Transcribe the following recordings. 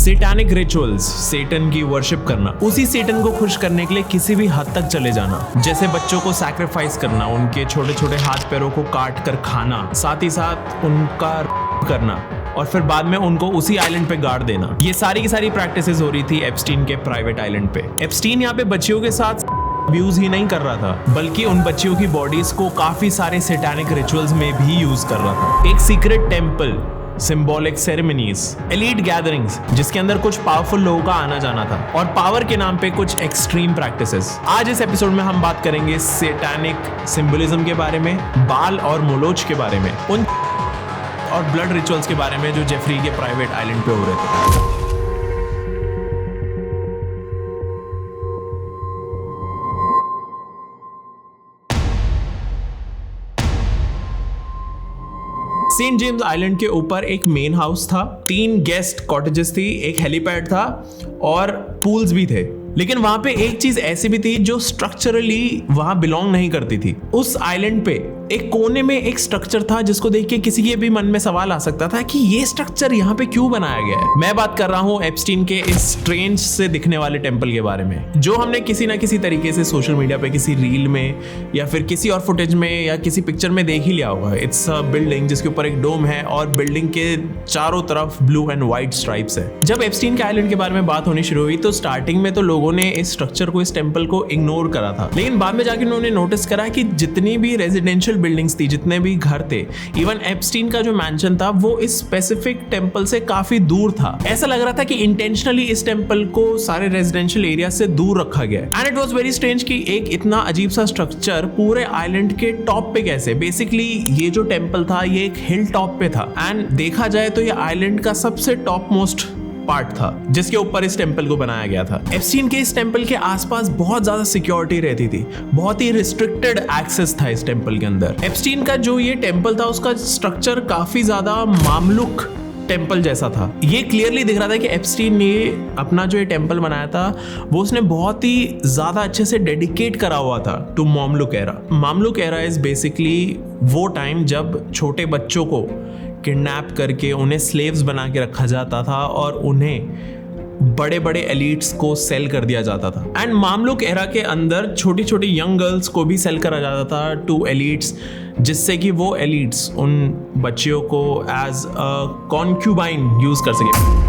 सेटानिक rituals, सेटन की worship करना, उसी सेटन को खुश करने के लिए किसी भी हद तक चले जाना, जैसे बच्चों को सैक्रिफाइस करना, उनके छोटे छोटे हाथ पैरों को काट कर खाना, साथ ही साथ उनका करना और फिर बाद में उनको उसी आइलैंड पे गाड़ देना। ये सारी की सारी प्रैक्टिसेस हो रही थी एप्स्टीन के प्राइवेट आइलैंड पे। एप्स्टीन यहाँ पे बच्चियों के साथ अब्यूज ही नहीं कर रहा था, बल्कि उन बच्चियों की बॉडीज को काफी सारे सेटानिक रिचुअल्स में भी यूज कर रहा था। एक secret temple, symbolic ceremonies, elite gatherings जिसके अंदर कुछ पावरफुल लोगों का आना जाना था और पावर के नाम पे कुछ एक्सट्रीम प्रैक्टिसेस। आज इस एपिसोड में हम बात करेंगे सेटानिक सिंबलिज्म के बारे में, बाल और मोलोच के बारे में, उन और ब्लड रिचुअल्स के बारे में जो जेफरी के प्राइवेट आइलैंड पे हो रहे थे। सेंट जेम्स आइलैंड के ऊपर एक मेन हाउस था, 3 गेस्ट कॉटेजेस थी, एक हेलीपैड था और पूल्स भी थे। लेकिन वहां पे एक चीज ऐसी भी थी जो स्ट्रक्चरली वहां बिलोंग नहीं करती थी। उस आइलैंड पे एक कोने में एक स्ट्रक्चर था जिसको देख के किसी के भी मन में सवाल आ सकता था कि ये स्ट्रक्चर यहाँ पे क्यों बनाया गया है। मैं बात कर रहा हूँ एप्स्टीन के इस स्ट्रेंज से दिखने वाले टेंपल के बारे में, जो हमने किसी ना किसी तरीके से सोशल मीडिया पे किसी रील में या फिर किसी और फुटेज में या किसी पिक्चर में देख ही लिया होगा। इट्स अ बिल्डिंग जिसके ऊपर एक डोम है और बिल्डिंग के चारों तरफ ब्लू एंड व्हाइट स्ट्राइप्स है। जब एप्स्टीन के आइलैंड के बारे में बात होनी शुरू हुई तो स्टार्टिंग में तो लोगों ने इस स्ट्रक्चर को, इस टेंपल को इग्नोर करा था, लेकिन बाद में जाके उन्होंने नोटिस करा कि जितनी भी रेजिडेंशियल बिल्डिंग्स थी, जितने भी घर थे, इवन एप्स्टीन का जो मैंशन था वो इस स्पेसिफिक टेंपल से काफी दूर था। ऐसा लग रहा था कि इंटेंशनली इस टेंपल को सारे रेजिडेंशियल एरिया से दूर रखा गया। And it was very strange कि एक इतना अजीब सा स्ट्रक्चर पूरे आइलैंड के टॉप पे कैसे। बेसिकली ये जो टेंपल था ये एक हिल टॉप पे था एंड देखा जाए तो ये आइलैंड का सबसे टॉप मोस्ट पार्ट था जिसके ऊपर इस टेंपल को बनाया गया था। एप्स्टीन के इस टेंपल के आसपास बहुत ज्यादा सिक्योरिटी रहती थी, बहुत ही रिस्ट्रिक्टेड एक्सेस था इस टेंपल के अंदर। एप्स्टीन का जो ये टेंपल था उसका स्ट्रक्चर काफी ज्यादा मामलुक टेंपल जैसा था। ये क्लियरली दिख रहा था कि एप्स्टीन ने अपना जो ये टेंपल बनाया था वो उसने बहुत ही ज्यादा अच्छे से डेडिकेट करा हुआ था to Mamluk era. Mamluk era is basically वो टाइम जब छोटे बच्चों को किडनैप करके उन्हें स्लेव्स बना के रखा जाता था और उन्हें बड़े बड़े एलिट्स को सेल कर दिया जाता था। एंड मामलुक एरा के अंदर छोटी छोटी यंग गर्ल्स को भी सेल करा जाता था टू एलिट्स, जिससे कि वो एलिट्स उन बच्चियों को एज अ कॉन्क्यूबाइन यूज कर सके।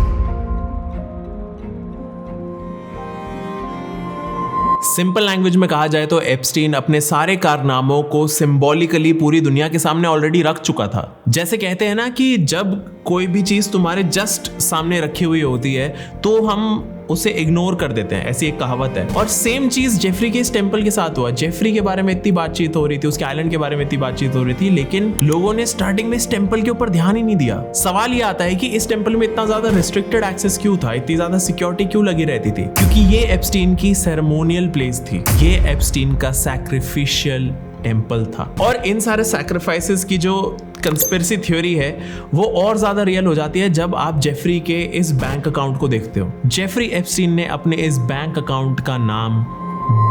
सिंपल लैंग्वेज में कहा जाए तो एप्स्टीन अपने सारे कारनामों को सिंबॉलिकली पूरी दुनिया के सामने ऑलरेडी रख चुका था। जैसे कहते हैं ना कि जब कोई भी चीज तुम्हारे जस्ट सामने रखी हुई होती है तो हम उसे इग्नोर कर देते हैं, ऐसी एक कहावत है। और सेम चीज जेफरी के इस टेंपल के साथ हुआ। जेफरी के बारे में इतनी बातचीत हो रही थी, उसके आइलैंड के बारे में इतनी बातचीत हो रही थी, लेकिन लोगों ने स्टार्टिंग में इस टेंपल के ऊपर ध्यान ही नहीं दिया। सवाल ये आता है कि इस टेंपल में इतना ज्यादा रिस्ट्रिक्टेड एक्सेस क्यों था, इतनी ज्यादा सिक्योरिटी क्यों लगी रहती थी? क्योंकि ये एप्स्टीन की सेरेमोनियल प्लेस थी, ये एप्स्टीन का सैक्रिफिशियल टेंपल था। और इन सारे सैक्रिफाइसेस की जो कंस्पिरेसी थ्योरी है वो और ज्यादा रियल हो जाती है जब आप जेफरी के इस बैंक अकाउंट को देखते हो। जेफरी एप्स्टीन ने अपने इस बैंक अकाउंट का नाम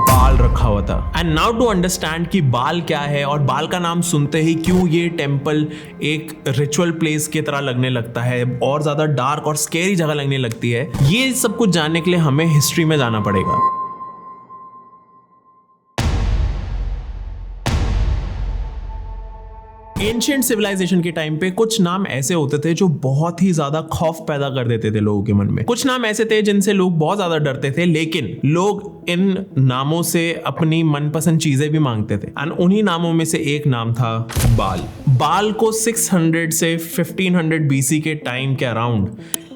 बाल रखा हुआ था। एंड नाउ टू अंडरस्टैंड कि बाल क्या है और बाल का नाम सुनते ही क्यों ये टेंपल एक रिचुअल प्लेस की तरह लगने लगता है और ज्यादा डार्क और स्केरी जगह लगने लगती है, ये सब कुछ जानने के लिए हमें हिस्ट्री में जाना पड़ेगा। एंशिएंट सिविलाइजेशन के टाइम पे कुछ नाम ऐसे होते थे जो बहुत ही ज्यादा खौफ पैदा कर देते थे लोगों के मन में। कुछ नाम ऐसे थे जिनसे लोग बहुत ज्यादा डरते थे, लेकिन लोग इन नामों से अपनी मनपसंद चीजें भी मांगते थे। एंड उन्हीं नामों में से एक नाम था बाल। बाल को 600 से 1500 बीसी के टाइम के अराउंड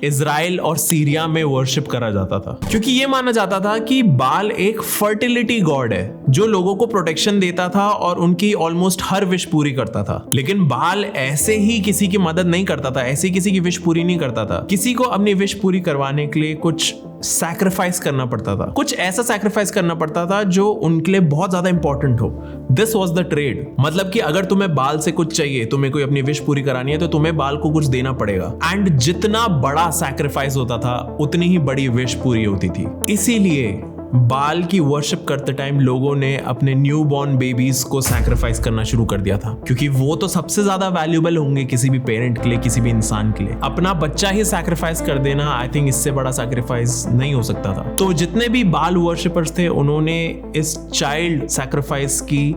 इजराइल और सीरिया में वर्शिप करा जाता था, क्योंकि ये माना जाता था कि बाल एक फर्टिलिटी गॉड है जो लोगों को प्रोटेक्शन देता था और उनकी ऑलमोस्ट हर विश पूरी करता था। लेकिन बाल ऐसे ही किसी की मदद नहीं करता था, ऐसे ही किसी की विश पूरी नहीं करता था। किसी को अपनी विश पूरी करवाने के लिए कुछ सैक्रिफाइस करना पड़ता था, कुछ ऐसा सैक्रिफाइस करना पड़ता था जो उनके लिए बहुत ज्यादा इंपॉर्टेंट हो। This was the trade. मतलब कि अगर तुम्हें बाल से कुछ चाहिए, तुम्हें कोई अपनी विश पूरी करानी है, तो तुम्हें बाल को कुछ देना पड़ेगा। एंड जितना बड़ा सैक्रिफाइस होता था उतनी ही बड़ी विश पूरी होती थी। इसीलिए बाल की वर्शिप करते टाइम लोगों ने अपने न्यू बॉर्न बेबीज को सैक्रिफाइस करना शुरू कर दिया था, क्योंकि वो तो सबसे ज्यादा वैल्यूएबल होंगे किसी भी पेरेंट के लिए, किसी भी इंसान के लिए। अपना बच्चा ही सैक्रिफाइस कर देना, आई थिंक इससे बड़ा सैक्रिफाइस नहीं हो सकता था। तो जितने भी बाल वर्शिपर्स थे उन्होंने इस चाइल्ड सैक्रिफाइस की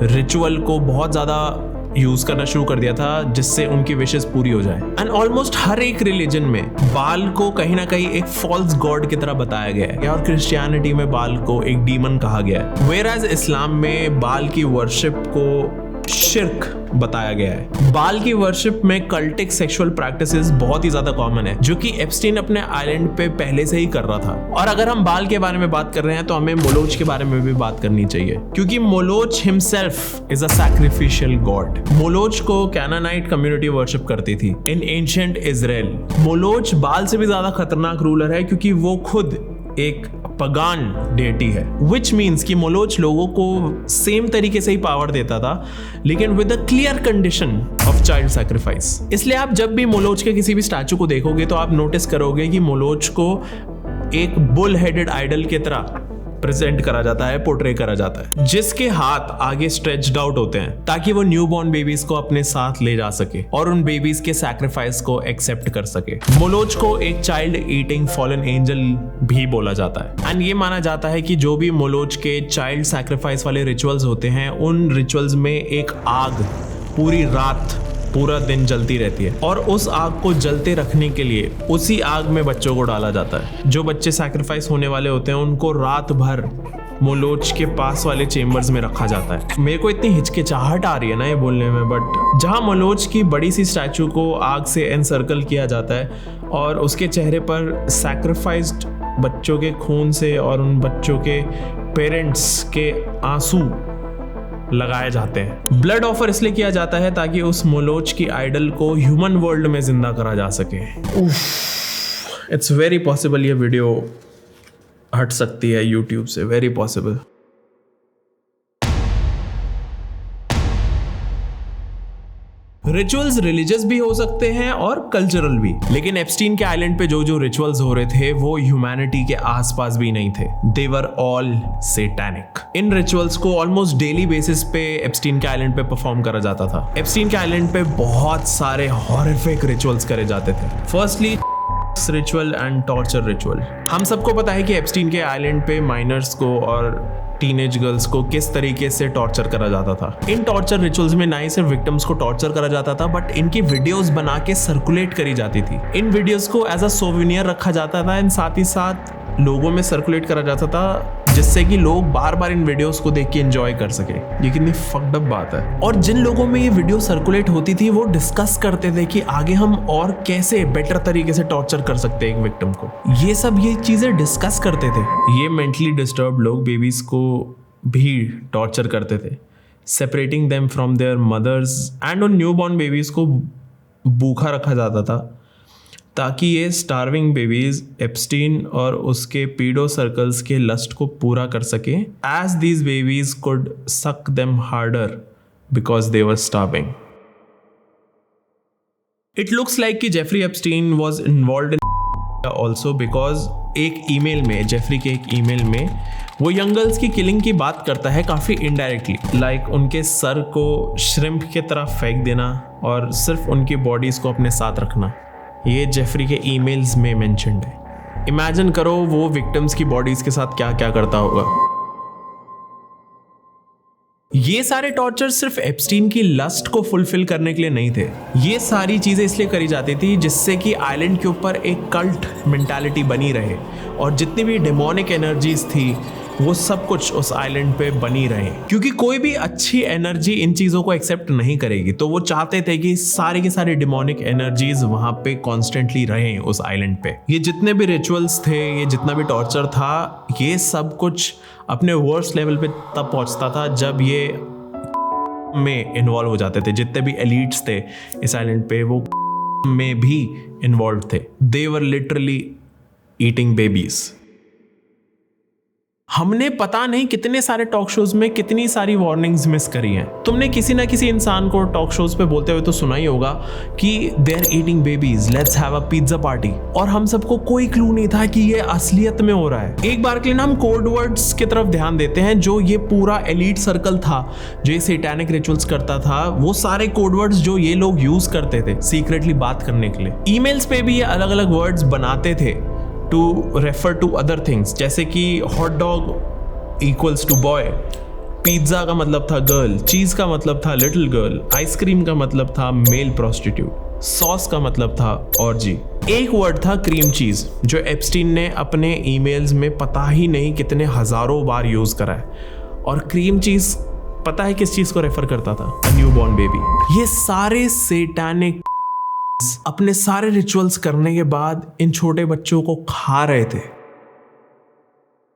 रिचुअल को बहुत ज्यादा यूज करना शुरू कर दिया था, जिससे उनकी विशेस पूरी हो जाए। एंड ऑलमोस्ट हर एक रिलीजन में बाल को कहीं ना कहीं एक फॉल्स गॉड की तरह बताया गया है, और क्रिश्चियनिटी में बाल को एक डीमन कहा गया है, वेयरएज इस्लाम में बाल की वर्शिप को शिर्क बताया गया है। बाल की वर्शिप में कल्टिक सेक्सुअल प्रैक्टिसेस बहुत ही ज्यादा कॉमन है, जो कि एप्स्टीन अपने आइलैंड पे पहले से ही कर रहा था। और अगर हम बाल के बारे में बात कर रहे हैं तो हमें मोलोच के बारे में भी बात करनी चाहिए, क्योंकि Moloch himself is a sacrificial god. Moloch को कैनानाइट कम्युनिटी वर्शिप करती थी इन एंशिएंट इजराइल। मोलोच बाल से भी ज्यादा खतरनाक रूलर है, क्योंकि वो खुद एक पगान डेटी है, विच मीन्स कि मोलोच लोगों को सेम तरीके से ही पावर देता था, लेकिन with a clear condition of child sacrifice. इसलिए आप जब भी मोलोच के किसी भी स्टैचू को देखोगे तो आप नोटिस करोगे कि मोलोच को एक बुल हेडेड आइडल की तरह प्रेजेंट करा जाता है, पोर्ट्रे करा जाता है, जिसके हाथ आगे स्ट्रेच्ड आउट होते हैं ताकि वो न्यूबॉर्न बेबीज को अपने साथ ले जा सके और उन बेबीज के सैक्रिफाइस को एक्सेप्ट कर सके। मोलोच को एक चाइल्ड ईटिंग फॉलन एंजल भी बोला जाता है। एंड ये माना जाता है कि जो भी मोलोच के चाइल्ड सैक्रिफाइस वाले रिचुअल्स होते हैं, उन रिचुअल्स में एक आग पूरी रात पूरा दिन जलती रहती है, और उस आग को जलते रखने के लिए उसी आग में बच्चों को डाला जाता है। जो बच्चे सैक्रिफाइस होने वाले होते हैं उनको रात भर मोलोच के पास वाले चेम्बर्स में रखा जाता है। मेरे को इतनी हिचकिचाहट आ रही है ना ये बोलने में, बट जहाँ मोलोच की बड़ी सी स्टैचू को आग से एनसर्कल किया जाता है और उसके चेहरे पर सैक्रिफाइस्ड बच्चों के खून से और उन बच्चों के पेरेंट्स के आंसू लगाए जाते हैं। ब्लड ऑफर इसलिए किया जाता है ताकि उस मोलोच की आइडल को ह्यूमन वर्ल्ड में जिंदा करा जा सके। इट्स वेरी पॉसिबल ये वीडियो हट सकती है यूट्यूब से, वेरी पॉसिबल। रिचुअल्स रिलीजियस भी हो सकते हैं और कल्चरल भी, लेकिन एप्स्टीन के आइलैंड पे जो जो रिचुअल्स हो रहे थे वो ह्यूमैनिटी के आसपास भी नहीं थे। They were all satanic. इन रिचुअल्स को ऑलमोस्ट डेली बेसिस पे एप्स्टीन के आइलैंड पे परफॉर्म करा जाता था। एप्स्टीन के आइलैंड पे बहुत सारे हॉरिफिक रिचुअल्स करे जाते थे। Firstly ritual and torture ritual. हम सबको पता है कि एप्स्टीन के आइलैंड पे माइनर्स को और टीनेज गर्ल्स को किस तरीके से टॉर्चर करा जाता था। इन टॉर्चर रिचुअल्स में ना ही सिर्फ विक्टिम्स को टॉर्चर करा जाता था, बट इनकी वीडियोस बना के सर्कुलेट करी जाती थी। इन वीडियोस को एज अ सोवेनियर रखा जाता था, इन साथ ही साथ लोगों में सर्कुलेट करा जाता था, जिससे कि लोग बार बार इन वीडियोस को देख के एंजॉय कर सके। ये कितनी फक्ड अप बात है। और जिन लोगों में ये वीडियो सर्कुलेट होती थी वो डिस्कस करते थे कि आगे हम और कैसे बेटर तरीके से टॉर्चर कर सकते हैं एक विक्टिम को। ये चीजें डिस्कस करते थे। ये मेंटली डिस्टर्ब लोग बेबीज को भी टॉर्चर करते थे, separating them from their mothers, and उन न्यूबॉर्न बेबीज को भूखा रखा जाता था ताकि ये स्टार्विंग बेबीज एप्स्टीन और उसके पीडो सर्कल्स के लस्ट को पूरा कर सके, as these babies could suck them harder because they were starving. It looks like कि Jeffrey Epstein was involve in also, because एक ईमेल में, जेफरी के एक ईमेल में वो यंग गर्ल्स की किलिंग की बात करता है काफ़ी इनडायरेक्टली, लाइक उनके सर को श्रिम्प की तरह फेंक देना और सिर्फ उनकी बॉडीज को अपने साथ रखना। ये जेफरी के ईमेल्स में मेंशन्ड है। इमेजिन करो वो विक्टिम्स की बॉडीज के साथ क्या क्या करता होगा। ये सारे टॉर्चर सिर्फ एप्स्टीन की लस्ट को फुलफिल करने के लिए नहीं थे। ये सारी चीजें इसलिए करी जाती थी जिससे कि आइलैंड के ऊपर एक कल्ट मेंटालिटी बनी रहे और जितनी भी डेमोनिक एनर्जीज थी वो सब कुछ उस आइलैंड पे बनी रहे, क्योंकि कोई भी अच्छी एनर्जी इन चीजों को एक्सेप्ट नहीं करेगी। तो वो चाहते थे कि सारे के सारे डिमोनिक एनर्जीज वहां पे कॉन्स्टेंटली रहें उस आइलैंड पे। ये जितने भी रिचुअल्स थे, ये जितना भी टॉर्चर था, ये सब कुछ अपने वर्स्ट लेवल पे तब पहुंचता था जब ये में इन्वॉल्व हो जाते थे। जितने भी एलिट्स थे इस आइलैंड पे वो में भी इन्वॉल्व थे। They were literally eating babies. हमने पता नहीं कितने सारे टॉक शोज में कितनी सारी वार्निंग्स मिस करी हैं। तुमने किसी ना किसी इंसान को टॉक शोज पे बोलते हुए तो सुना ही होगा कि they are eating babies, let's have a pizza party. और हम सबको कोई क्लू नहीं था कि ये असलियत में हो रहा है। एक बार के लिए ना हम कोड वर्ड्स की तरफ ध्यान देते हैं। जो ये पूरा एलीट सर्कल था जो ये सैटानिक रिचुअल्स करता था, वो सारे कोड वर्ड्स जो ये लोग यूज करते थे सीक्रेटली बात करने के लिए। ईमेल्स पे भी ये अलग अलग वर्ड्स बनाते थे to refer to other things, जैसे कि hot dog equals to boy, pizza का मतलब था गर्ल, चीज का मतलब था लिटिल गर्ल, आइसक्रीम का मतलब था मेल प्रोस्टिट्यूट, सॉस का मतलब था ऑर्जी। एक वर्ड था क्रीम चीज जो एप्स्टीन ने अपने ईमेल्स में पता ही नहीं कितने हजारों बार यूज करा है। और क्रीम चीज पता है किस चीज को रेफर करता था? Newborn baby. ये सारे सैटानिक अपने सारे रिचुअल्स करने के बाद इन छोटे बच्चों को खा रहे थे।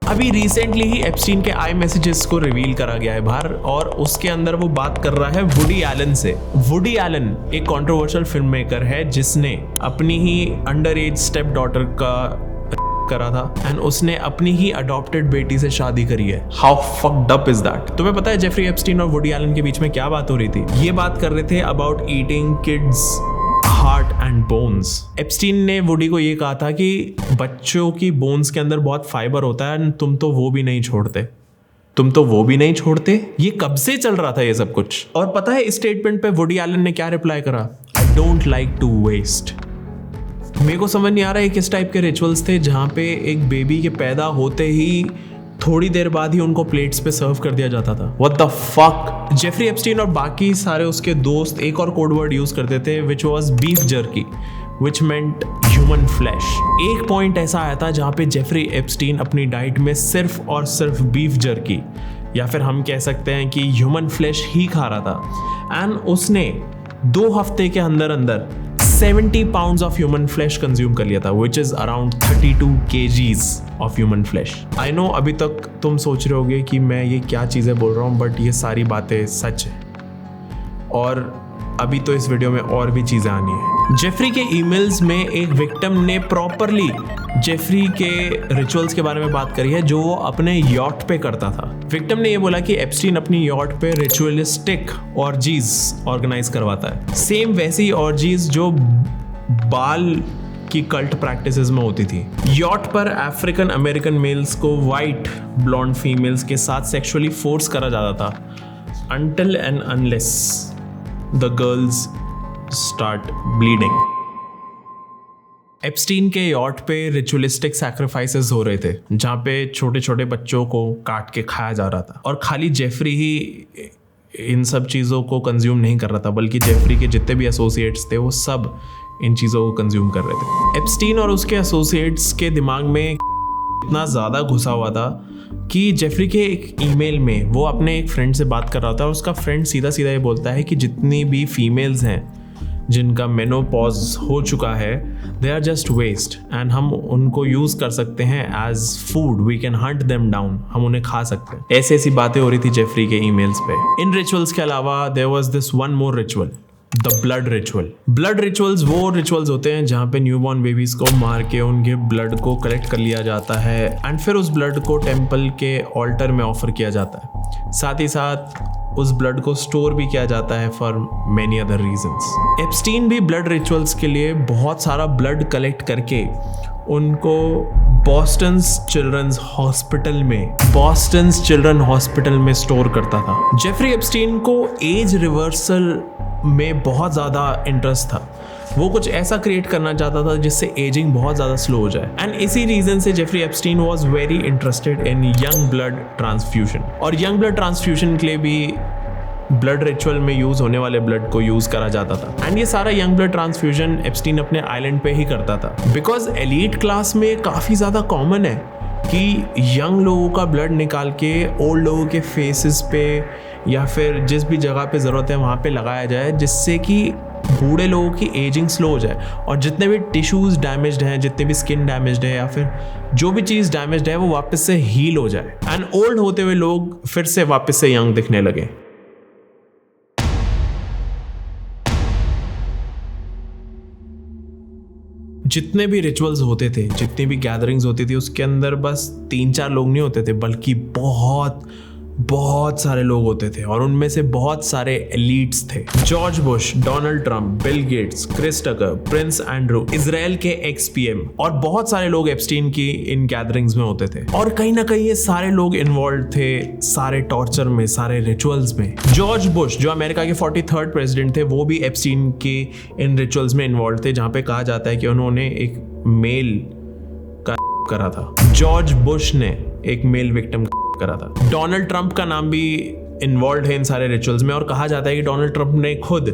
अभी रिसेंटली ही एप्स्टीन के आई मैसेजेस को रिवील करा गया है बाहर, और उसके अंदर वो बात कर रहा है वुडी एलन से। वुडी एलन एक कंट्रोवर्शियल फिल्म मेकर है जिसने अपनी ही अंडर एज स्टेप डॉटर का करा था एंड उसने अपनी ही अडॉप्टेड बेटी से शादी करी है। How fucked up is that? तुम्हें पता है जेफरी एप्स्टीन और वुडी एलन के बीच में क्या बात हो रही थी? ये बात कर रहे थे about eating kids heart and bones. Epstein ने वुडी को ये कहा था कि बच्चों की बोन्स के अंदर बहुत फाइबर होता है एंड तुम तो वो भी नहीं छोड़ते। ये कब से चल रहा था ये सब कुछ? और पता है इस स्टेटमेंट पे वुडी एलन ने क्या रिप्लाई करा? I don't like to waste. मेरे को समझ नहीं आ रहा है किस टाइप के रिचुअल्स थे जहां पे एक बेबी के पैदा होते ही थोड़ी देर बाद ही उनको प्लेट्स पे सर्व कर दिया जाता था। What the fuck? Jeffrey Epstein और बाकी सारे उसके दोस्त एक और कोड वर्ड यूज करते थे which was beef jerky, which meant human flesh। एक पॉइंट ऐसा आया था जहाँ पे जेफरी एप्स्टीन अपनी डाइट में सिर्फ और सिर्फ बीफ जर्की या फिर हम कह सकते हैं कि ह्यूमन फ्लैश ही खा रहा था एंड उसने 2 हफ्ते के अंदर अंदर 70 pounds of human flesh consume कर लिया था, which is around 32 kgs of human flesh। I know अभी तक तुम सोच रहे होगे कि मैं ये क्या चीज़ें बोल रहा हूँ, बट ये सारी बातें सच है और अभी तो इस वीडियो में और भी चीज़ें आनी है। जेफरी के ईमेल्स में एक विक्टिम ने प्रॉपरली जेफरी के रिचुअल्स के बारे में बात करी है जो वो अपने यॉट पे करता था। विक्टिम ने ये बोला कि एप्स्टीन अपनी यॉट पे रिचुअलिस्टिक ऑर्जीज ऑर्गेनाइज करवाता है, सेम वैसी ऑर्जीज जो बाल की कल्ट प्रैक्टिसेस में होती थी। यॉट पर अफ्रीकन अमेरिकन मेल्स को वाइट ब्लॉन्ड फीमेल्स के साथ सेक्सुअली फोर्स करा जाता था until and unless the girls start bleeding। Epstein के यॉट पे रिचुअलिस्टिक सैक्रिफाइसेस हो रहे थे जहाँ पे छोटे छोटे बच्चों को काट के खाया जा रहा था, और खाली जेफरी ही इन सब चीज़ों को कंज्यूम नहीं कर रहा था बल्कि जेफरी के जितने भी एसोसिएट्स थे वो सब इन चीज़ों को कंज्यूम कर रहे थे। एप्स्टीन और उसके एसोसिएट्स के दिमाग में इतना ज़्यादा घुसा हुआ था कि जेफरी के एक ईमेल में वो अपने एक फ्रेंड से बात कर रहा था और उसका फ्रेंड सीधा सीधा ये बोलता है कि जितनी भी फीमेल्स हैं जिनका मेनोपॉज हो चुका है they are just waste and हम उनको यूज़ कर सकते हैं as food, we can hunt them down, हम उन्हें खा सकते हैं। ऐसी ऐसी बातें हो रही थी जेफरी के ईमेल्स पे। इन रिचुअल्स के अलावा there was this one more ritual, the blood ritual. Blood rituals वो रिचुअल्स होते हैं जहाँ पे न्यूबॉर्न बेबीज को मार के उनके ब्लड को कलेक्ट कर लिया जाता है एंड फिर उस ब्लड को टेम्पल के ऑल्टर में ऑफर किया जाता है। साथ ही साथ उस ब्लड को स्टोर भी किया जाता है for many other reasons. Epstein भी ब्लड रिचुअल्स के लिए बहुत सारा ब्लड कलेक्ट करके उनको बॉस्टन चिल्ड्रंस हॉस्पिटल में स्टोर करता था। जेफरी एप्स्टीन को एज रिवर्सल में बहुत ज़्यादा इंटरेस्ट था। वो कुछ ऐसा क्रिएट करना चाहता था जिससे एजिंग बहुत ज़्यादा स्लो हो जाए एंड इसी रीज़न से Jeffrey Epstein was very interested in young blood transfusion. और यंग ब्लड ट्रांसफ्यूजन के लिए भी ब्लड रिचुअल में यूज़ होने वाले ब्लड को यूज़ करा जाता था एंड ये सारा यंग ब्लड ट्रांसफ्यूजन एप्स्टीन अपने आइलैंड पे ही करता था बिकॉज एलीट क्लास में काफ़ी ज़्यादा कॉमन है कि यंग लोगों का ब्लड निकाल के ओल्ड लोगों के फेसेस पे या फिर जिस भी जगह पे ज़रूरत है वहाँ पे लगाया जाए जिससे कि बूढ़े लोगों की एजिंग स्लो हो जाए और जितने भी टिश्यूज़ डैमेज्ड हैं, जितने भी स्किन डैमेज्ड है या फिर जो भी चीज़ डैमेज्ड है वो वापस से हील हो जाए एंड ओल्ड होते हुए लोग फिर से वापस से यंग दिखने लगे। जितने भी रिचुअल्स होते थे, जितनी भी गैदरिंग्स होती थी, उसके अंदर बस 3-4 लोग नहीं होते थे, बल्कि बहुत सारे लोग होते थे, और उनमें से बहुत सारे एलीट्स थे। George Bush, Donald Trump, Bill Gates, Chris Tucker, Prince Andrew, Israel के एक्स पीएम, और बहुत सारे लोग एप्स्टीन की इन गैदरिंग्स में होते थे। और कहीं ना कहीं ये सारे लोग इन्वॉल्व थे सारे टॉर्चर में, सारे रिचुअल्स में। जॉर्ज बुश जो अमेरिका के 43rd प्रेसिडेंट थे, वो भी एप्स्टीन के इन रिचुअल्स में इन्वॉल्व थे, जहां पे कहा जाता है कि उन्होंने एक मेल का करा था। जॉर्ज बुश ने एक मेल विक्टिम करा था। डोनाल्ड ट्रंप का नाम भी इन्वॉल्व है इन सारे रिचुअल्स में, और कहा जाता है कि डोनाल्ड ट्रंप ने खुद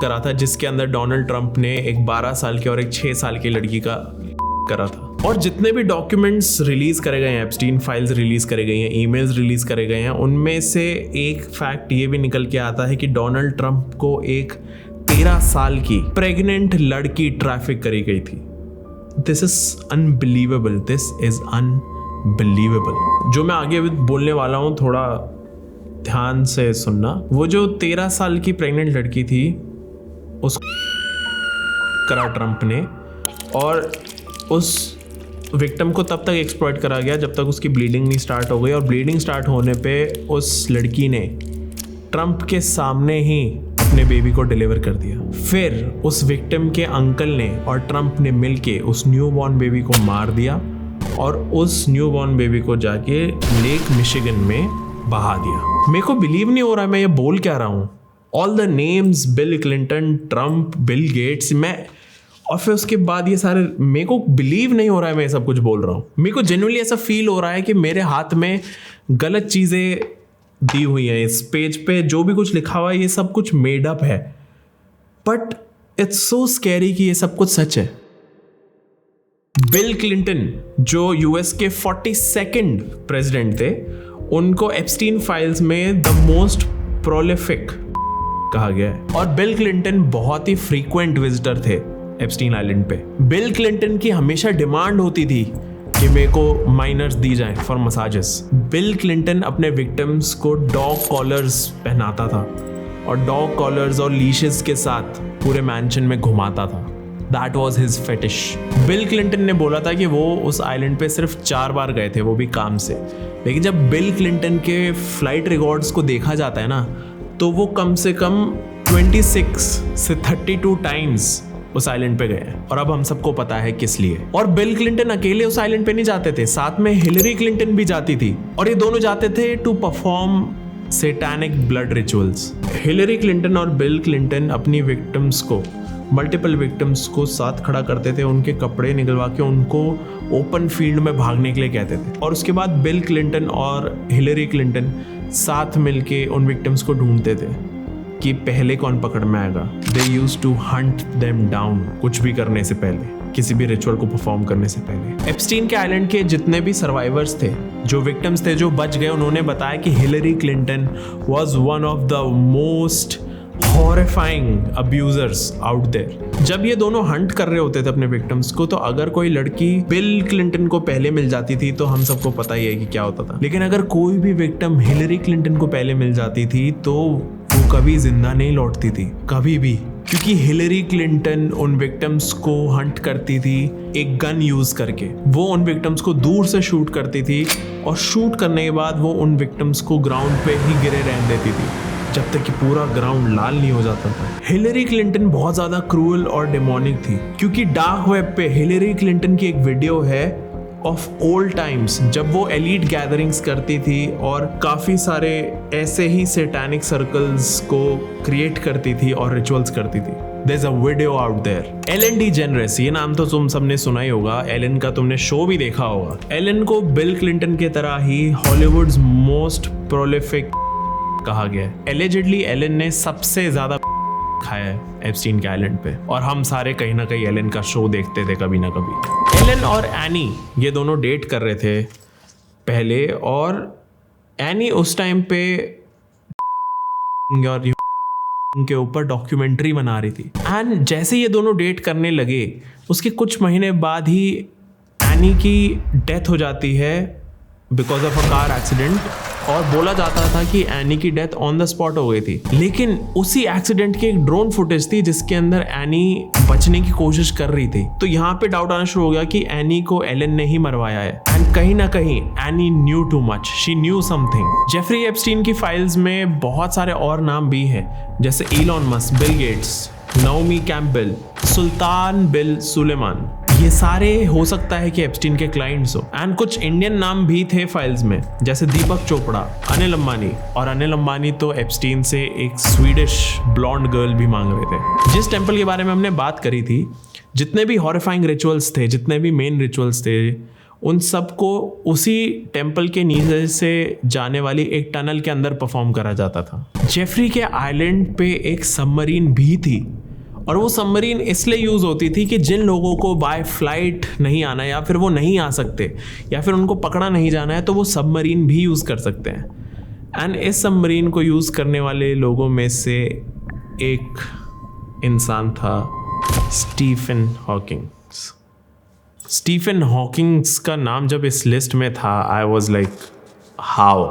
करा था, जिसके अंदर डोनाल्ड ट्रंप ने एक 12 साल की और एक 6 साल की लड़की का करा था। और जितने भी डॉक्यूमेंट्स रिलीज करे गए हैं, एप्स्टीन फाइल्स रिलीज करे गए हैं, ईमेल्स रिलीज करे गए हैं, उनमें से एक फैक्ट ये भी निकल के आता है कि डोनाल्ड ट्रंप को एक 13 साल की प्रेग्नेंट लड़की ट्रैफिक करी गई थी। This is unbelievable, this is unbelievable. जो मैं आगे बोलने वाला हूँ थोड़ा ध्यान से सुनना। वो जो 13 साल की प्रेग्नेंट लड़की थी, उस करा ट्रंप ने, और उस विक्टिम को तब तक एक्सप्लॉइट करा गया जब तक उसकी ब्लीडिंग नहीं स्टार्ट हो गई, और ब्लीडिंग स्टार्ट होने पे उस लड़की ने ट्रंप के सामने ही अपने बेबी को डिलीवर कर दिया। फिर उस विक्टिम के अंकल ने और ट्रंप ने मिलके उस न्यूबॉर्न बेबी को मार दिया, और उस न्यूबॉर्न बेबी को जाके लेक मिशिगन में बहा दिया। मेरे को बिलीव नहीं हो रहा है मैं ये बोल क्या रहा हूँ। All the names, bill Clinton, Trump, Bill gets, और फिर उसके बाद ये सारे, मेरे को बिलीव नहीं हो रहा है मैं ये सब कुछ बोल रहा हूँ। मेरे को जेन्युइनली ऐसा फील हो रहा है कि मेरे हाथ में गलत चीज़ें दी हुई हैं। इस पेज पे जो भी कुछ लिखा हुआ है ये सब कुछ मेड अप है, बट इट्स सो स्कैरी कि ये सब कुछ सच है। बिल क्लिंटन जो यूएस के 42nd प्रेसिडेंट थे, उनको एप्स्टीन फाइल्स में द मोस्ट प्रोलिफिक कहा गया है, और बिल क्लिंटन बहुत ही फ्रीक्वेंट विजिटर थे एप्स्टीन आइलैंड पे। बिल क्लिंटन की हमेशा डिमांड होती थी कि मेरे को माइनर्स दी जाए फॉर मसाजेस। बिल क्लिंटन अपने विक्टिम्स को डॉग कॉलर्स पहनाता था, और डॉग कॉलर्स और लीशेस के साथ पूरे मैंशन में घुमाता था। That was his fetish. Bill Clinton ने बोला था कि वो उस आइलैंड पे सिर्फ 4 बार गए थे, वो भी काम से। लेकिन जब बिल क्लिंटन के फ्लाइट रिकॉर्ड्स को देखा जाता है ना, तो वो कम से कम 26 से 32 टाइम्स उस आइलैंड पे गए हैं, और अब हम सबको पता है किस लिए। और बिल क्लिंटन अकेले उस आइलैंड पे नहीं जाते थे, साथ में हिलरी क्लिंटन भी जाती थी, और ये दोनों जाते थे to perform satanic blood rituals. Hillary Clinton और बिल क्लिंटन अपनी विक्टिम्स को, मल्टीपल विक्टिम्स को साथ खड़ा करते थे, उनके कपड़े निकलवा के उनको ओपन फील्ड में भागने के लिए कहते थे, और उसके बाद बिल क्लिंटन और हिलरी क्लिंटन साथ मिलके उन विक्टिम्स को ढूंढते थे कि पहले कौन पकड़ में आएगा। They used to hunt them down, कुछ भी करने से पहले, किसी भी रिचुअल को परफॉर्म करने से पहले। एप्स्टीन के आइलैंड के जितने भी सर्वाइवर्स थे, जो विक्टिम्स थे, जो बच गए, उन्होंने बताया कि Hillary Clinton was one of the most horrifying abusers out there. जब ये दोनों हंट कर रहे होते थे अपने विक्टिम्स को, तो अगर कोई लड़की बिल क्लिंटन को पहले मिल जाती थी तो हम सबको पता ही है कि क्या होता था। लेकिन अगर कोई भी विक्टिम हिलरी क्लिंटन को पहले मिल जाती थी तो वो कभी जिंदा नहीं लौटती थी, कभी भी, क्योंकि हिलरी क्लिंटन उन विक्टिम्स को हंट करती थी एक गन यूज करके। वो उन विक्टिम्स को दूर से शूट करती थी, और शूट करने के बाद वो उन विक्टिम्स को ग्राउंड पे ही गिरे रहने देती थी जब तक कि पूरा ग्राउंड लाल नहीं हो जाता था। हिलरी क्लिंटन बहुत ज्यादा क्रूअल और डेमोनिक थी, क्योंकि डार्क वेब पे हिलरी क्लिंटन की एक वीडियो है ऑफ ओल्ड टाइम्स, जब वो एलीट गैदरिंग्स करती थी और काफी सारे ऐसे ही सैटानिक सर्कल्स को क्रिएट करती थी और रिचुअल्स करती थी। There's a video out there. Ellen DeGeneres, ये नाम तो तुम सबने सुना ही होगा, एलन का तुमने शो भी देखा होगा। एलन को बिल क्लिंटन के तरह ही हॉलीवुड्स मोस्ट प्रोलिफिक कहा गया है। एलिजिडली एलन ने सबसे ज्यादा खाया है एप्स्टीन के आइलैंड पे, और हम सारे कहीं ना कहीं एलन का शो देखते थे कभी ना कभी। एलन और एनी ये दोनों डेट कर रहे थे पहले, और एनी उस टाइम पे और के ऊपर डॉक्यूमेंट्री बना रही थी। एंड जैसे ये दोनों डेट करने लगे, उसके कुछ महीने बाद ही एनी की डेथ हो जाती है because of a car accident और बोला जाता था कि एनी की डेथ ऑन द स्पॉट हो गई थी। लेकिन उसी एक्सीडेंट की एक ड्रोन फुटेज थी जिसके अंदर एनी बचने की कोशिश कर रही थी। तो यहाँ पे डाउट आना शुरू हो गया कि एनी को एलन ने ही मरवाया है। एंड कहीं ना कहीं Annie knew too much, she knew something. Jeffrey Epstein की फाइल्स में बहुत सारे और नाम भी हैं, जैसे Elon Musk, Bill Gates, Naomi Campbell, Sultan bin Sulaiman. ये सारे हो सकता है कि एप्स्टीन के क्लाइंट्स हो। एंड कुछ इंडियन नाम भी थे फाइल्स में, जैसे दीपक चोपड़ा, अनिल अंबानी। और अनिल अंबानी तो एप्स्टीन से एक स्वीडिश ब्लॉन्ड गर्ल भी मांग रहे थे। जिस टेम्पल के बारे में हमने बात करी थी, जितने भी हॉरिफाइंग रिचुअल्स थे, जितने भी मेन रिचुअल्स थे, उन सबको उसी टेम्पल के नीचे से जाने वाली एक टनल के अंदर परफॉर्म करा जाता था। जेफरी के आइलैंड पे एक सबमरीन भी थी, और वो सबमरीन इसलिए यूज़ होती थी कि जिन लोगों को बाय फ्लाइट नहीं आना, या फिर वो नहीं आ सकते, या फिर उनको पकड़ा नहीं जाना है, तो वो सबमरीन भी यूज़ कर सकते हैं। एंड इस सबमरीन को यूज़ करने वाले लोगों में से एक इंसान था स्टीफन हॉकिंग। स्टीफन हॉकिंग्स का नाम जब इस लिस्ट में था, आई वॉज लाइक हाउ।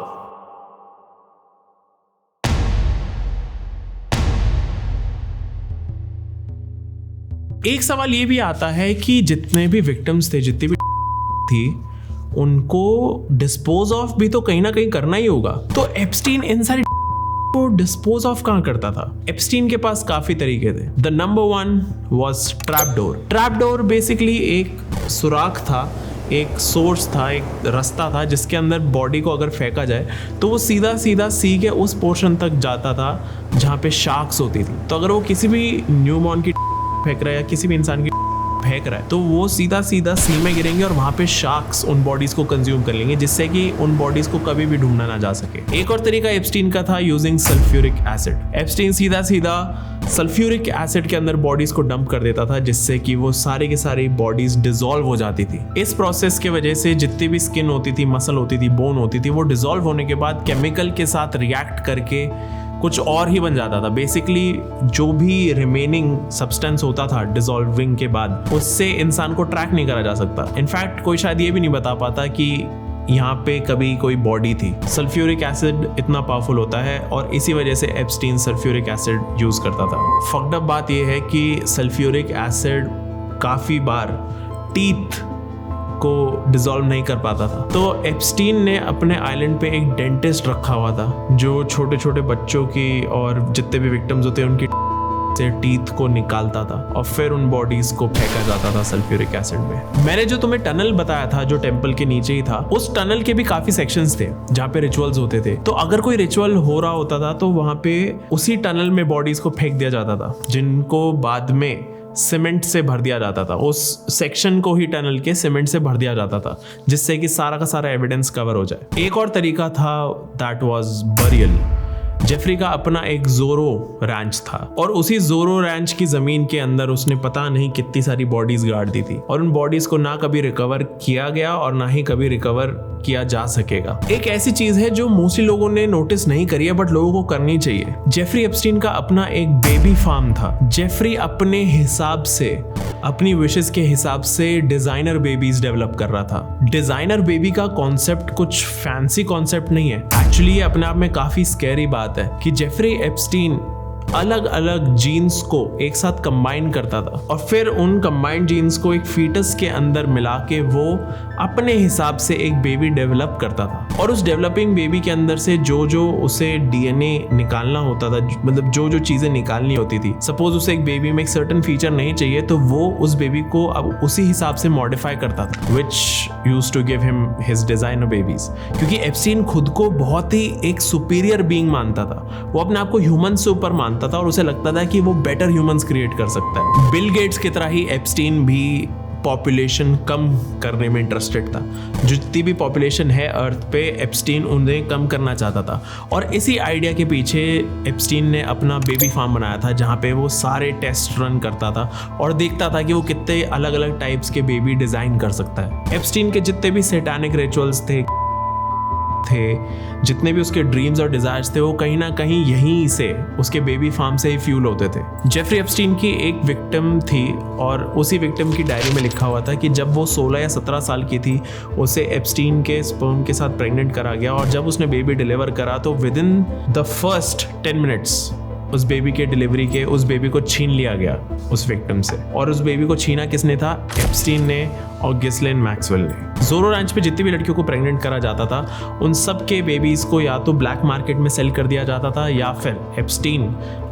एक सवाल ये भी आता है कि जितने भी विक्टिम्स थे, जितनी भी थी, उनको डिस्पोज ऑफ भी तो कहीं ना कहीं करना ही होगा। तो एप्स्टीन इन सारी को डिस्पोज ऑफ कहाँ करता था? एप्स्टीन के पास काफी तरीके थे। The number 1 was trap door. Trap door basically एक सुराख था, एक सोर्स था, एक रास्ता था जिसके अंदर बॉडी को अगर फेंका जाए तो वो सीधा सीधा सी के उस पोर्शन तक जाता था जहाँ पे शार्क्स होती थी। तो अगर वो किसी भी न्यूबॉर्न की फेंक रहा है या किसी भी इंसान की फेंक रहा है, तो वो सीधा सीधा सी में गिरेंगे और वहाँ पे शार्क्स उन बॉडीज को कंज्यूम कर लेंगे, जिससे कि उन बॉडीज को कभी भी ढूंढना ना जा सके। एक और तरीका एप्स्टीन का था यूजिंग सल्फ्यूरिक एसिड। एप्स्टीन सीधा सीधा सल्फ्यूरिक एसिड के अंदर बॉडीज को डंप कर देता था, जिससे कि वो सारी की सारी बॉडीज डिसॉल्व हो जाती थी। इस प्रोसेस के वजह से जितनी भी स्किन होती थी, मसल होती थी, बोन होती थी, वो डिसॉल्व होने के बाद केमिकल के साथ रिएक्ट करके कुछ और ही बन जाता था। बेसिकली जो भी रिमेनिंग सब्सटेंस होता था डिसॉल्विंग के बाद, उससे इंसान को ट्रैक नहीं करा जा सकता। इनफैक्ट कोई शायद ये भी नहीं बता पाता कि यहाँ पे कभी कोई बॉडी थी। सल्फ्यूरिक एसिड इतना पावरफुल होता है और इसी वजह से एप्स्टीन सल्फ्यूरिक एसिड यूज करता था। फक्ड अप बात यह है कि सल्फ्यूरिक एसिड काफी बार टीथ को डिसॉल्व नहीं कर पाता था। तो एप्स्टीन ने अपने आइलैंड पे एक डेंटिस्ट रखा हुआ था जो छोटे छोटे बच्चों की और जितने भी विक्टिम्स होते हैं उनकी से टीथ को निकालता था और फिर उन बॉडीज को फेंका जाता था सल्फ्यूरिक एसिड में। मैंने जो तुम्हें टनल बताया था जो टेंपल के नीचे ही था, उस टनल के भी काफी सेक्शंस थे जहाँ पे रिचुअल्स होते थे। तो अगर कोई रिचुअल हो रहा होता था तो वहां पे उसी टनल में बॉडीज को फेंक दिया जाता था, जिनको बाद में सीमेंट से भर दिया जाता था। उस सेक्शन को ही टनल के सीमेंट से भर दिया जाता था, जिससे कि सारा का सारा एविडेंस कवर हो जाए। एक और तरीका था, दैट वाज बरियल। जेफरी का अपना एक जोरो रैंच था और उसी जोरो रैंच की जमीन के अंदर उसने पता नहीं कितनी सारी बॉडीज गाड़ दी थी और उन बॉडीज को ना कभी रिकवर किया गया और ना ही कभी रिकवर किया जा सकेगा। एक ऐसी चीज है जो मोस्टली लोगों ने नोटिस नहीं करी है बट लोगों को करनी चाहिए। जेफरी एप्स्टीन का अपना एक बेबी फार्म था। जेफरी अपने हिसाब से, अपनी विशेस के हिसाब से डिजाइनर बेबीज डेवलप कर रहा था। डिजाइनर बेबी का कॉन्सेप्ट कुछ फैंसी कॉन्सेप्ट नहीं है, एक्चुअली ये अपने आप में काफी स्कैरी बात है कि जेफरी एप्स्टीन अलग अलग जीन्स को एक साथ कंबाइन करता था और फिर उन कंबाइंड जीन्स को एक फीटस के अंदर मिला के वो अपने हिसाब से एक बेबी डेवलप करता था। और उस डेवलपिंग बेबी के अंदर से जो जो उसे डीएनए निकालना होता था, मतलब जो जो चीजें निकालनी होती थी, सपोज उसे एक बेबी में एक सर्टेन फीचर नहीं चाहिए तो वो उस बेबी को अब उसी हिसाब से मॉडिफाई करता था, which used to give him his designer babies. क्योंकि एप्स्टीन खुद को बहुत ही एक सुपीरियर बीइंग मानता था, वो अपने आप को ह्यूमन से ऊपर मानता था और उसे लगता था कि वो बेटर ह्यूमंस क्रिएट कर सकता है। बिल गेट्स की तरह ही एप्स्टीन भी पॉपुलेशन कम करने में इंटरेस्टेड था। जितनी भी पॉपुलेशन है अर्थ पे, एप्स्टीन उन्हें कम करना चाहता था और इसी आइडिया के पीछे एप्स्टीन ने अपना बेबी फार्म बनाया था जहाँ पे वो सारे टेस्ट रन करता था और देखता था कि वो कितने अलग अलग टाइप्स के बेबी डिजाइन कर सकता है। एप्स्टीन के जितने भी सैटानिक रिचुअल्स थे, थे, जितने भी उसके ड्रीम्स और डिजायर्स थे, वो कहीं ना कहीं यहीं से, उसके बेबी फार्म से ही फ्यूल होते थे। जेफरी एप्स्टीन की एक विक्टिम थी और उसी विक्टिम की डायरी में लिखा हुआ था कि जब वो 16 या 17 साल की थी, उसे एप्स्टीन के स्पर्म के साथ प्रेग्नेंट करा गया और जब उसने बेबी डिलीवर करा तो with in the first 10 minutes उस बेबी के डिलीवरी के उस बेबी को छीन लिया गया उस विक्टिम से। और उस बेबी को छीना किसने था? एप्स्टीन ने और गिस्लेन मैक्सवेल ने। जोरो रैंच पे जितनी भी लड़कियों को प्रेग्नेंट करा जाता था, उन सब के बेबीज को या तो ब्लैक मार्केट में सेल कर दिया जाता था या फिर एप्स्टीन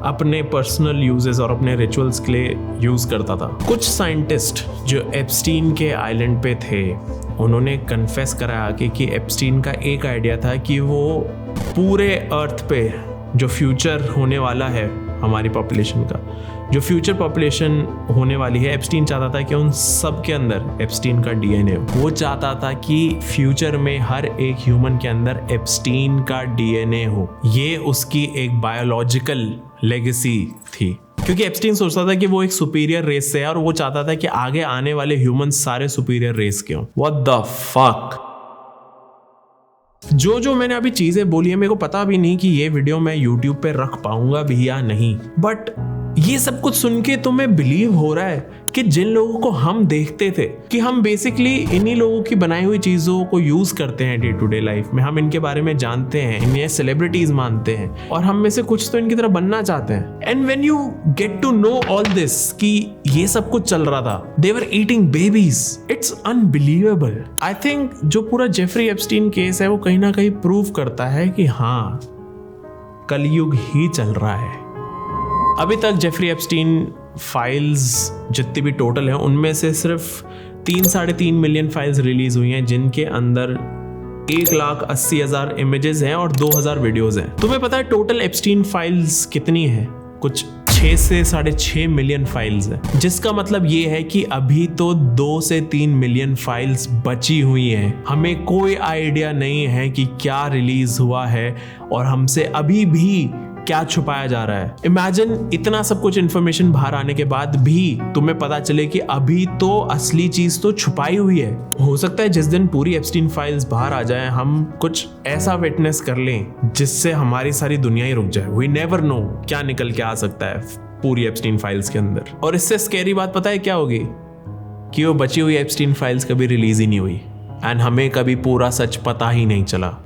अपने पर्सनल यूजेस और अपने रिचुअल्स के लिए यूज करता था। कुछ साइंटिस्ट जो एप्स्टीन के आइलैंड पे थे, उन्होंने कन्फेस कराया आगे कि एप्स्टीन का एक आइडिया था कि वो पूरे अर्थ पे जो फ्यूचर होने वाला है, हमारी पॉपुलेशन का जो फ्यूचर पॉपुलेशन होने वाली है, एप्स्टीन चाहता था कि उन सब के अंदर एप्स्टीन का डीएनए हो। वो चाहता था कि फ्यूचर में हर एक ह्यूमन के अंदर एप्स्टीन का डीएनए हो। ये उसकी एक बायोलॉजिकल लेगेसी थी, क्योंकि एप्स्टीन सोचता था कि वो एक सुपीरियर रेस से है और वो चाहता था कि आगे आने वाले ह्यूमन सारे सुपीरियर रेस के हों। What the fuck. जो मैंने अभी चीजें बोली है, मेरे को पता भी नहीं कि ये वीडियो मैं YouTube पे रख पाऊंगा भी या नहीं, बट ये सब कुछ सुन के तो मैं बिलीव हो रहा है कि जिन लोगों को हम देखते थे कि हम बेसिकली इन्हीं लोगों की बनाई हुई चीजों को यूज करते हैं डे टू डे लाइफ में, हम इनके बारे में जानते हैं, इन्हें सेलिब्रिटीज मानते हैं और हम में से कुछ तो इनकी तरह बनना चाहते हैं। And when you get to know all this कि ये सब कुछ चल रहा था, they were eating babies, it's unbelievable. I think जो पूरा जेफरी एप्स्टीन केस है वो कहीं ना कहीं प्रूव करता है कि हाँ, कलयुग ही चल रहा है। अभी तक जेफरी एप्स्टीन फाइल्स जितनी भी टोटल हैं, उनमें से सिर्फ 3-3.5 मिलियन फाइल्स रिलीज हुई हैं, जिनके अंदर 1,80,000 इमेजेस हैं और 2,000 वीडियोस हैं। तुम्हें पता है टोटल एप्स्टीन फाइल्स कितनी हैं? कुछ 6 से 6.5 मिलियन फाइल्स हैं, जिसका मतलब ये है कि अभी तो 2 से 3 मिलियन फाइल्स बची हुई हैं। हमें कोई आइडिया नहीं है कि क्या रिलीज हुआ है और हमसे अभी भी क्या छुपाया जा रहा है। इमेजिन इतना सब कुछ इंफॉर्मेशन बाहर आने के बाद भी तुम्हें पता चले कि अभी तो असली चीज तो छुपाई हुई है। हो सकता है जिस दिन पूरी एप्स्टीन फाइल्स बाहर आ जाए, हम कुछ ऐसा विटनेस कर लें जिससे हमारी सारी दुनिया ही रुक जाए। वी नेवर नो क्या निकल के आ सकता है पूरी एप्स्टीन फाइल्स के अंदर। और इससे स्कैरी बात पता है क्या होगी? कि वो बची हुई एप्स्टीन फाइल्स कभी रिलीज ही नहीं हुई एंड हमें कभी पूरा सच पता ही नहीं चला।